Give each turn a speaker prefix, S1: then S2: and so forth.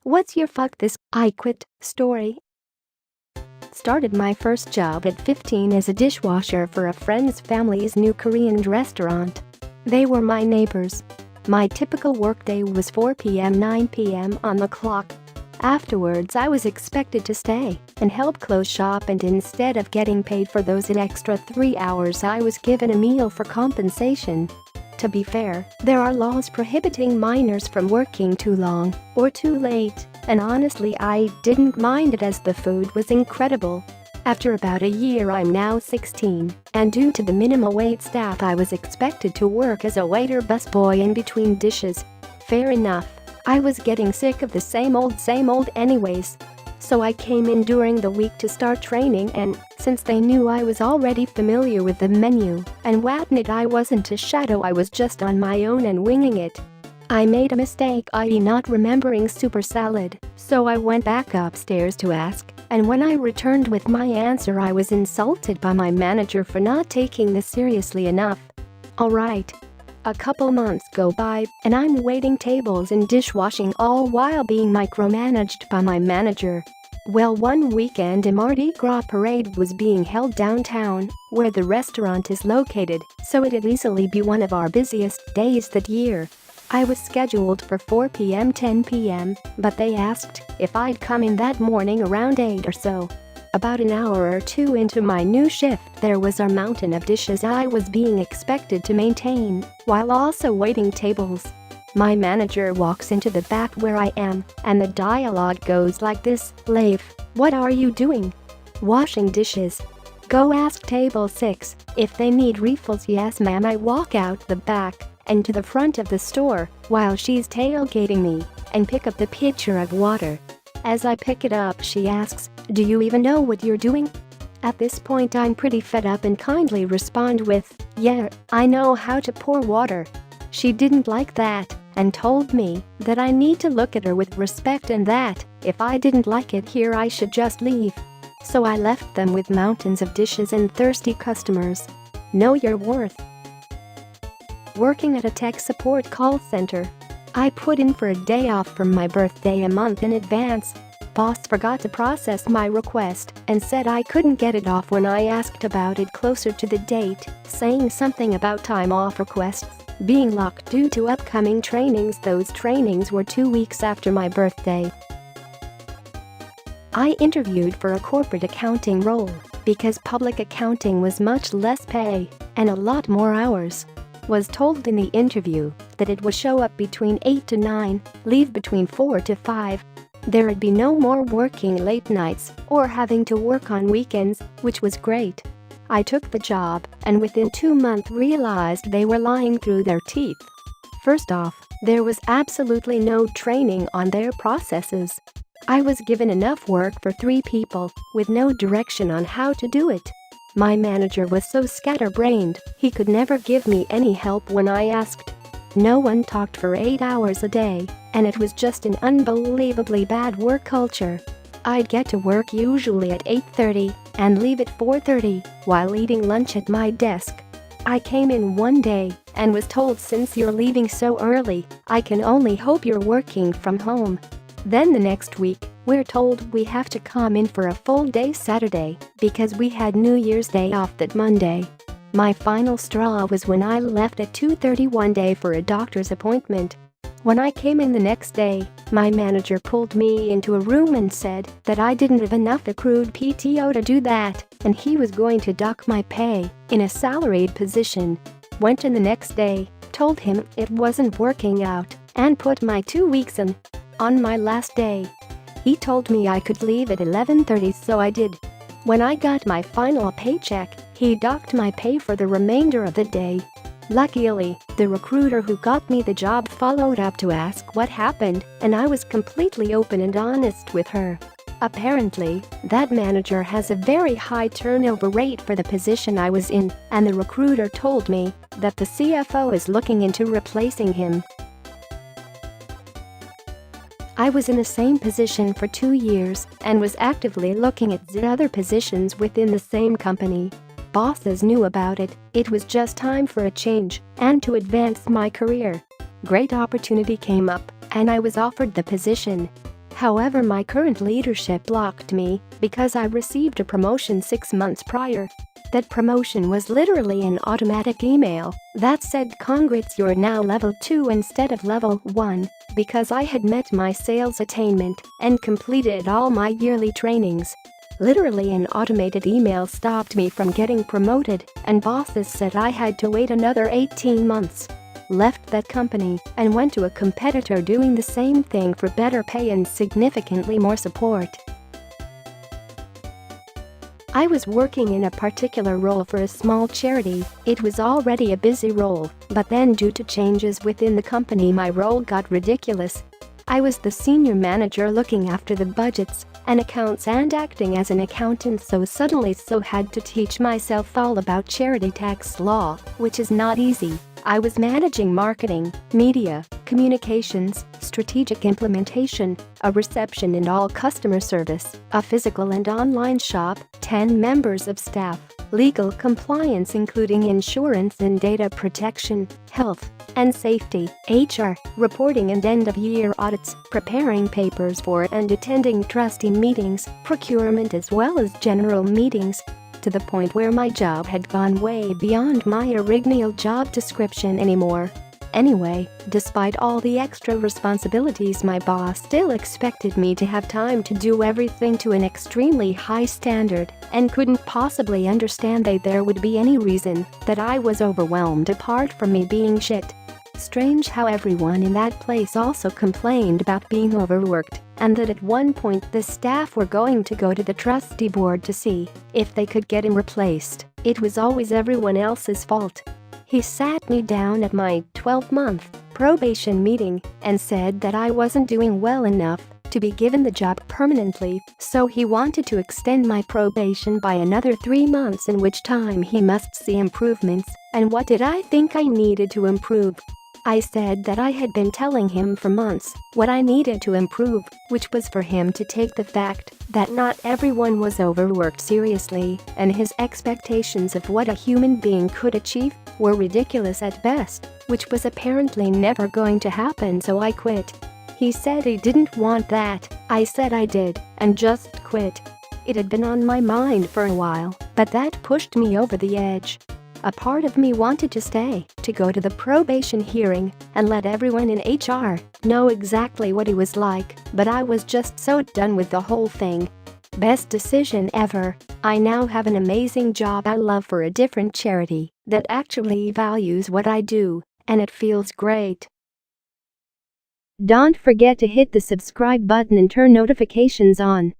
S1: What's your fuck this, I quit story? Started my first job at 15 as a dishwasher for a friend's family's new Korean restaurant. They were my neighbors. My typical workday was 4 p.m. 9 p.m. on the clock. Afterwards I was expected to stay and help close shop, and instead of getting paid for those extra 3 hours I was given a meal for compensation. To be fair, there are laws prohibiting minors from working too long or too late, and honestly I didn't mind it as the food was incredible. After about a year I'm now 16, and due to the minimal wait staff I was expected to work as a waiter busboy in between dishes. Fair enough, I was getting sick of the same old anyways. So I came in during the week to start training, and since they knew I was already familiar with the menu and whatnot, I wasn't a shadow, I was just on my own and winging it. I made a mistake, i.e. not remembering super salad, so I went back upstairs to ask, and when I returned with my answer I was insulted by my manager for not taking this seriously enough. Alright. A couple months go by, and I'm waiting tables and dishwashing all while being micromanaged by my manager. Well, one weekend a Mardi Gras parade was being held downtown, where the restaurant is located, so it'd easily be one of our busiest days that year. I was scheduled for 4 p.m. 10 p.m., but they asked if I'd come in that morning around 8 or so. About an hour or two into my new shift there was a mountain of dishes I was being expected to maintain, while also waiting tables. My manager walks into the back where I am, and the dialogue goes like this: "Leif, what are you doing?" "Washing dishes." "Go ask table 6 if they need refills." "Yes ma'am." I walk out the back and to the front of the store while she's tailgating me and pick up the pitcher of water. As I pick it up she asks, "Do you even know what you're doing?" At this point I'm pretty fed up and kindly respond with, "Yeah, I know how to pour water." She didn't like that and told me that I need to look at her with respect and that if I didn't like it here I should just leave. So I left them with mountains of dishes and thirsty customers. Know your worth. Working at a tech support call center. I put in for a day off from my birthday a month in advance. Boss forgot to process my request and said I couldn't get it off when I asked about it closer to the date, saying something about time off requests being locked due to upcoming trainings. Those trainings were 2 weeks after my birthday. I interviewed for a corporate accounting role because public accounting was much less pay and a lot more hours. Was told in the interview that it would show up between 8 to 9, leave between 4 to 5. There'd be no more working late nights or having to work on weekends, which was great. I took the job and within 2 months realized they were lying through their teeth. First off, there was absolutely no training on their processes. I was given enough work for 3 people with no direction on how to do it. My manager was so scatterbrained, he could never give me any help when I asked. No one talked for 8 hours a day, and it was just an unbelievably bad work culture. I'd get to work usually at 8:30 and leave at 4:30 while eating lunch at my desk. I came in one day and was told, "Since you're leaving so early, I can only hope you're working from home." Then the next week, we're told we have to come in for a full day Saturday because we had New Year's Day off that Monday. My final straw was when I left at 2:30 one day for a doctor's appointment. When I came in the next day, my manager pulled me into a room and said that I didn't have enough accrued PTO to do that, and he was going to dock my pay in a salaried position. Went in the next day, told him it wasn't working out, and put my 2 weeks in. On my last day, he told me I could leave at 11:30, so I did. When I got my final paycheck, he docked my pay for the remainder of the day. Luckily, the recruiter who got me the job followed up to ask what happened, and I was completely open and honest with her. Apparently, that manager has a very high turnover rate for the position I was in, and the recruiter told me that the CFO is looking into replacing him. I was in the same position for 2 years and was actively looking at other positions within the same company. Bosses knew about it. It was just time for a change and to advance my career. Great opportunity came up, and I was offered the position. However, my current leadership blocked me because I received a promotion 6 months prior. That promotion was literally an automatic email that said, "Congrats, you're now level 2 instead of level 1, because I had met my sales attainment and completed all my yearly trainings." Literally, an automated email stopped me from getting promoted, and bosses said I had to wait another 18 months. Left that company and went to a competitor doing the same thing for better pay and significantly more support. I was working in a particular role for a small charity. It was already a busy role, but then due to changes within the company, my role got ridiculous. I was the senior manager looking after the budgets and accounts and acting as an accountant, so suddenly had to teach myself all about charity tax law, which is not easy. I was managing marketing, media, communications, strategic implementation, a reception and all customer service, a physical and online shop, 10 members of staff, legal compliance including insurance and data protection, health and safety, HR, reporting and end-of-year audits, preparing papers for and attending trustee meetings, procurement as well as general meetings, to the point where my job had gone way beyond my original job description anymore. Anyway, despite all the extra responsibilities, my boss still expected me to have time to do everything to an extremely high standard and couldn't possibly understand that there would be any reason that I was overwhelmed apart from me being shit. Strange how everyone in that place also complained about being overworked, and that at one point the staff were going to go to the trustee board to see if they could get him replaced. It was always everyone else's fault. He sat me down at my 12-month probation meeting and said that I wasn't doing well enough to be given the job permanently, so he wanted to extend my probation by another 3 months, in which time he must see improvements. And what did I think I needed to improve? I said that I had been telling him for months what I needed to improve, which was for him to take the fact that not everyone was overworked seriously, and his expectations of what a human being could achieve were ridiculous at best, which was apparently never going to happen, so I quit. He said he didn't want that. I said I did, and just quit. It had been on my mind for a while, but that pushed me over the edge. A part of me wanted to stay, to go to the probation hearing and let everyone in HR know exactly what he was like, but I was just so done with the whole thing. Best decision ever. I now have an amazing job I love for a different charity that actually values what I do, and it feels great. Don't forget to hit the subscribe button and turn notifications on.